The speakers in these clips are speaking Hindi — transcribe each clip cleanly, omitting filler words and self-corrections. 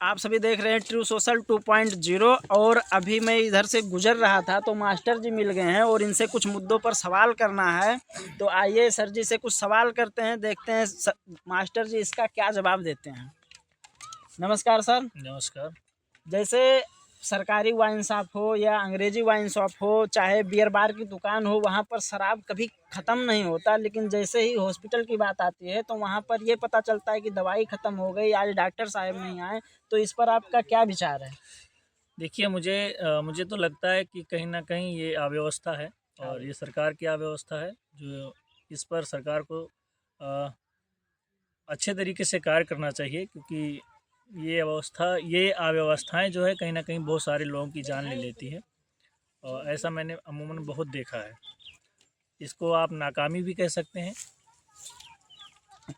आप सभी देख रहे हैं ट्रू सोशल 2.0 और अभी मैं इधर से गुजर रहा था तो मास्टर जी मिल गए हैं और इनसे कुछ मुद्दों पर सवाल करना है। तो आइए सर जी से कुछ सवाल करते हैं, देखते हैं मास्टर जी इसका क्या जवाब देते हैं। नमस्कार सर। नमस्कार। जैसे सरकारी वाइन शॉप हो या अंग्रेजी वाइन शॉप हो, चाहे बियर बार की दुकान हो, वहाँ पर शराब कभी ख़त्म नहीं होता, लेकिन जैसे ही हॉस्पिटल की बात आती है तो वहाँ पर ये पता चलता है कि दवाई ख़त्म हो गई, आज डॉक्टर साहब नहीं आए। तो इस पर आपका क्या विचार है? देखिए, मुझे तो लगता है कि कहीं न कहीं ये अव्यवस्था है और ये सरकार की अव्यवस्था है, जो इस पर सरकार को अ, अच्छे तरीके से कार्य करना चाहिए, क्योंकि ये अव्यवस्थाएँ जो है कहीं न कहीं बहुत सारे लोगों की जान ले लेती है और ऐसा मैंने अमूमन बहुत देखा है। इसको आप नाकामी भी कह सकते हैं।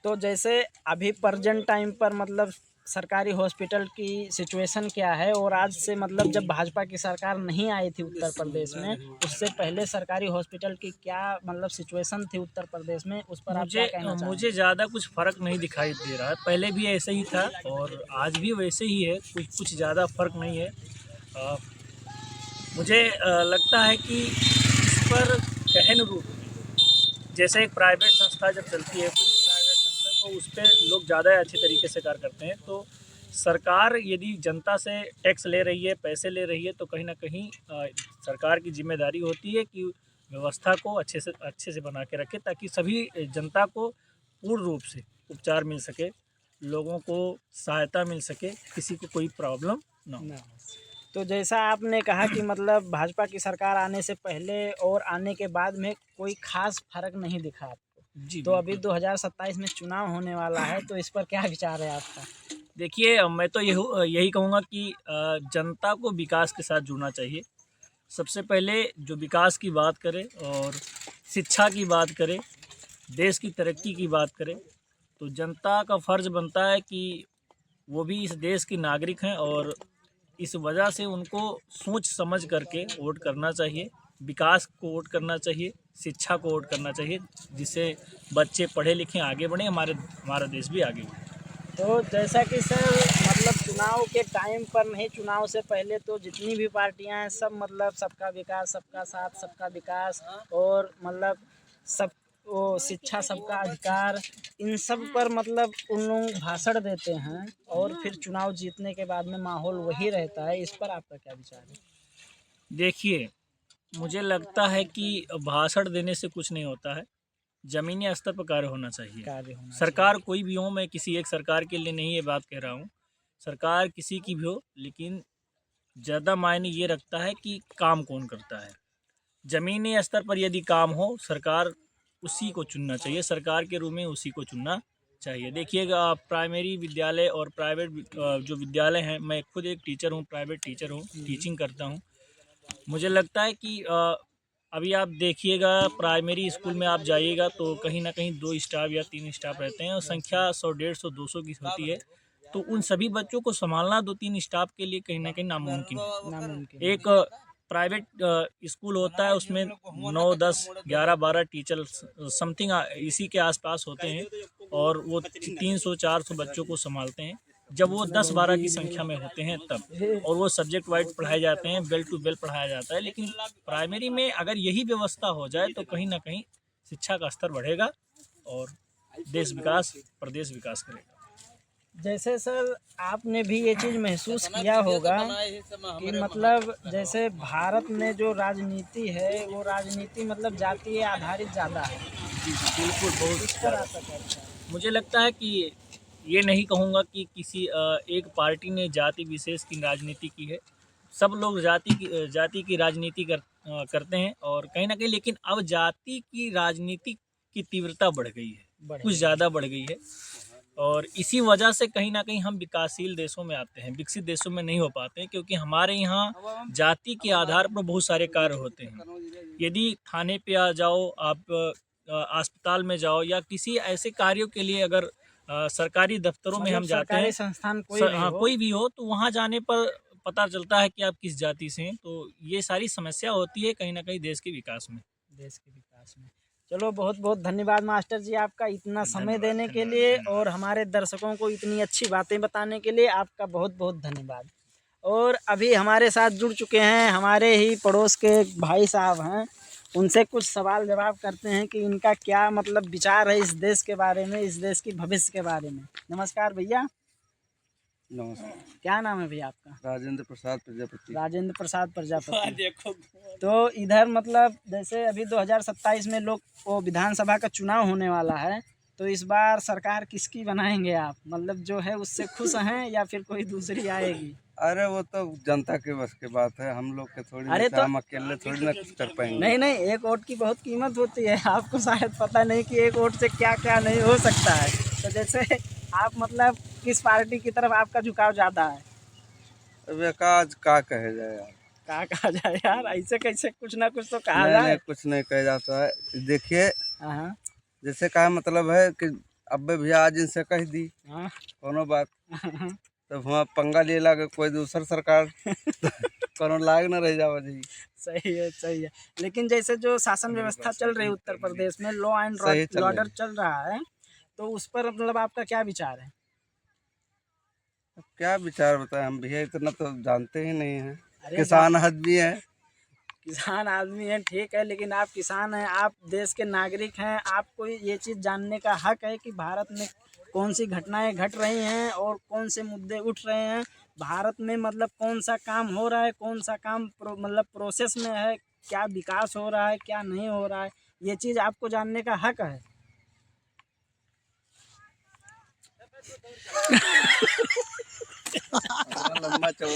तो जैसे अभी प्रेजेंट टाइम पर मतलब सरकारी हॉस्पिटल की सिचुएशन क्या है, और आज से मतलब जब भाजपा की सरकार नहीं आई थी उत्तर प्रदेश में, उससे पहले सरकारी हॉस्पिटल की क्या मतलब सिचुएशन थी उत्तर प्रदेश में, उस पर आप क्या कहना मुझे चाहेंगे? ज़्यादा कुछ फ़र्क नहीं दिखाई दे रहा है। पहले भी ऐसे ही था और आज भी वैसे ही है, कुछ ज़्यादा फ़र्क नहीं है। अ, मुझे लगता है कि इस पर गहन रूप में, जैसे एक प्राइवेट संस्था जब चलती है, कोई भी प्राइवेट संस्था, तो उस पे लोग ज़्यादा अच्छे तरीके से कार्य करते हैं। तो सरकार यदि जनता से टैक्स ले रही है, पैसे ले रही है, तो कहीं न कहीं सरकार की ज़िम्मेदारी होती है कि व्यवस्था को अच्छे से बना के रखे, ताकि सभी जनता को पूर्ण रूप से उपचार मिल सके, लोगों को सहायता मिल सके, किसी को कोई प्रॉब्लम ना हो। ना। तो जैसा आपने कहा कि मतलब भाजपा की सरकार आने से पहले और आने के बाद में कोई खास फर्क नहीं दिखा आपको। जी, तो अभी बिल्कुल। 2027 में चुनाव होने वाला है, तो इस पर क्या विचार है आपका? देखिए, मैं तो यही कहूँगा कि जनता को विकास के साथ जुड़ना चाहिए। सबसे पहले जो विकास की बात करें और शिक्षा की बात करें, देश की तरक्की की बात करें, तो जनता का फ़र्ज़ बनता है कि वो भी इस देश की नागरिक हैं और इस वजह से उनको सोच समझ करके वोट करना चाहिए। विकास को वोट करना चाहिए, शिक्षा को वोट करना चाहिए, जिससे बच्चे पढ़े लिखें आगे बढ़ें, हमारा देश भी आगे बढ़े। तो जैसा कि सर मतलब चुनाव के टाइम पर नहीं, चुनाव से पहले तो जितनी भी पार्टियां हैं सब मतलब सबका विकास, सबका साथ, सबका विकास, और मतलब सब वो शिक्षा, सबका अधिकार, इन सब पर मतलब उन लोग भाषण देते हैं और फिर चुनाव जीतने के बाद में माहौल वही रहता है। इस पर आपका क्या विचार है? देखिए, मुझे लगता है कि भाषण देने से कुछ नहीं होता है, ज़मीनी स्तर पर कार्य होना चाहिए। कार्य होना सरकार चाहिए। कोई भी हो, मैं किसी एक सरकार के लिए नहीं ये बात कह रहा हूँ, सरकार किसी की भी हो, लेकिन ज़्यादा मायने ये रखता है कि काम कौन करता है। ज़मीनी स्तर पर यदि काम हो, सरकार उसी को चुनना चाहिए, सरकार के रूप में उसी को चुनना चाहिए। देखिएगा, प्राइमरी विद्यालय और प्राइवेट जो विद्यालय हैं, मैं खुद एक टीचर हूँ, प्राइवेट टीचर हूँ, टीचिंग करता हूँ। मुझे लगता है कि अभी आप देखिएगा, प्राइमरी स्कूल में आप जाइएगा तो कहीं न कहीं 2 स्टाफ या 3 स्टाफ रहते हैं और संख्या 100, 150, 200 की होती है। तो उन सभी बच्चों को सँभालना 2-3 स्टाफ के लिए कहीं न कहीं नामुमकिन है। नामुमकिन एक है। प्राइवेट स्कूल होता है, उसमें 9, 10, 11, 12 टीचर्स समथिंग इसी के आस-पास होते हैं और वो 300, 400 बच्चों को सँभालते हैं। जब वो 10-12 की संख्या में होते हैं तब, और वो सब्जेक्ट वाइज़ पढ़ाए जाते हैं, बेल टू बेल पढ़ाया जाता है। लेकिन प्राइमरी में अगर यही व्यवस्था हो जाए तो कहीं न कहीं शिक्षा का स्तर बढ़ेगा और प्रदेश विकास करेगा। जैसे सर आपने भी ये चीज़ महसूस किया होगा कि मतलब जैसे भारत में जो राजनीति है वो राजनीति मतलब जातीय आधारित ज़्यादा है। जी, जी, बिल्कुल, बहुत इस पर ज़्यादा। आपका क्या विचार है? मुझे लगता है कि ये नहीं कहूँगा कि किसी एक पार्टी ने जाति विशेष की राजनीति की है। सब लोग जाति की राजनीति करते हैं और कहीं न कहीं, लेकिन अब जाति की राजनीति की तीव्रता बढ़ गई है, बढ़ कुछ गई है। ज़्यादा बढ़ गई है और इसी वजह से कहीं न कहीं हम विकासशील देशों में आते हैं, विकसित देशों में नहीं हो पाते हैं, क्योंकि हमारे यहाँ जाति के आधार पर बहुत सारे कार्य होते हैं। यदि थाने पे आ जाओ आप, अस्पताल में जाओ या किसी ऐसे कार्यों के लिए अगर सरकारी दफ्तरों में मतलब हम जाते सरकारी हैं, संस्थान कोई भी हाँ, हो। कोई भी हो, तो वहाँ जाने पर पता चलता है कि आप किस जाति से हैं। तो ये सारी समस्या होती है कहीं न कहीं देश के विकास में। देश के विकास में। चलो, बहुत बहुत धन्यवाद मास्टर जी आपका इतना समय देने के लिए और हमारे दर्शकों को इतनी अच्छी बातें बताने के लिए आपका बहुत बहुत धन्यवाद। और अभी हमारे साथ जुड़ चुके हैं हमारे ही पड़ोस के एक भाई साहब हैं, उनसे कुछ सवाल जवाब करते हैं कि इनका क्या मतलब विचार है इस देश के बारे में, इस देश की भविष्य के बारे में। नमस्कार भैया। नमस्कार। क्या नाम है भैया आपका? राजेंद्र प्रसाद प्रजापति। राजेंद्र प्रसाद प्रजापति। तो इधर मतलब जैसे अभी 2027 में वो विधानसभा का चुनाव होने वाला है, तो इस बार सरकार किसकी बनाएंगे आप? मतलब जो है उससे खुश हैं या फिर कोई दूसरी आएगी? अरे वो तो जनता के बस की बात है, हम लोग के थोड़ी अरे ना, तो हम अकेले थोड़ी ना कुछ कर पाएंगे। नहीं नहीं, एक वोट की बहुत कीमत होती है, आपको शायद पता नहीं कि एक वोट से क्या क्या नहीं हो सकता है। तो जैसे आप मतलब किस पार्टी की तरफ आपका झुकाव ज़्यादा है? अब काज का कहे जाए यार। क्या कहा जाए यार, ऐसे कैसे, कुछ ना कुछ तो कहा नहीं जाए। नहीं, कुछ नहीं कहा जाता है। देखिए, हाँ जैसे का मतलब है कि अब भैया आज इनसे कह दी हाँ कोनो बात, तो वहाँ पंगा ले लागे कोई दूसर सरकार कोनो लाग न रह जावा जी। सही है सही है। लेकिन जैसे जो शासन व्यवस्था चल रही है उत्तर प्रदेश में, लॉ एंड सही चल ऑर्डर रही। चल रहा है, तो उस पर मतलब आपका क्या विचार है? अब क्या विचार बताएं, हम भैया इतना तो जानते ही नहीं हैं। अरे किसान आदमी है। किसान आदमी हैं, ठीक है, लेकिन आप किसान हैं, आप देश के नागरिक हैं, आपको ये चीज़ जानने का हक है कि भारत में कौन सी घटनाएं घट रही हैं और कौन से मुद्दे उठ रहे हैं। भारत में मतलब कौन सा काम हो रहा है, कौन सा काम मतलब प्रोसेस में है, क्या विकास हो रहा है, क्या नहीं हो रहा है, ये चीज़ आपको जानने का हक है। लंबा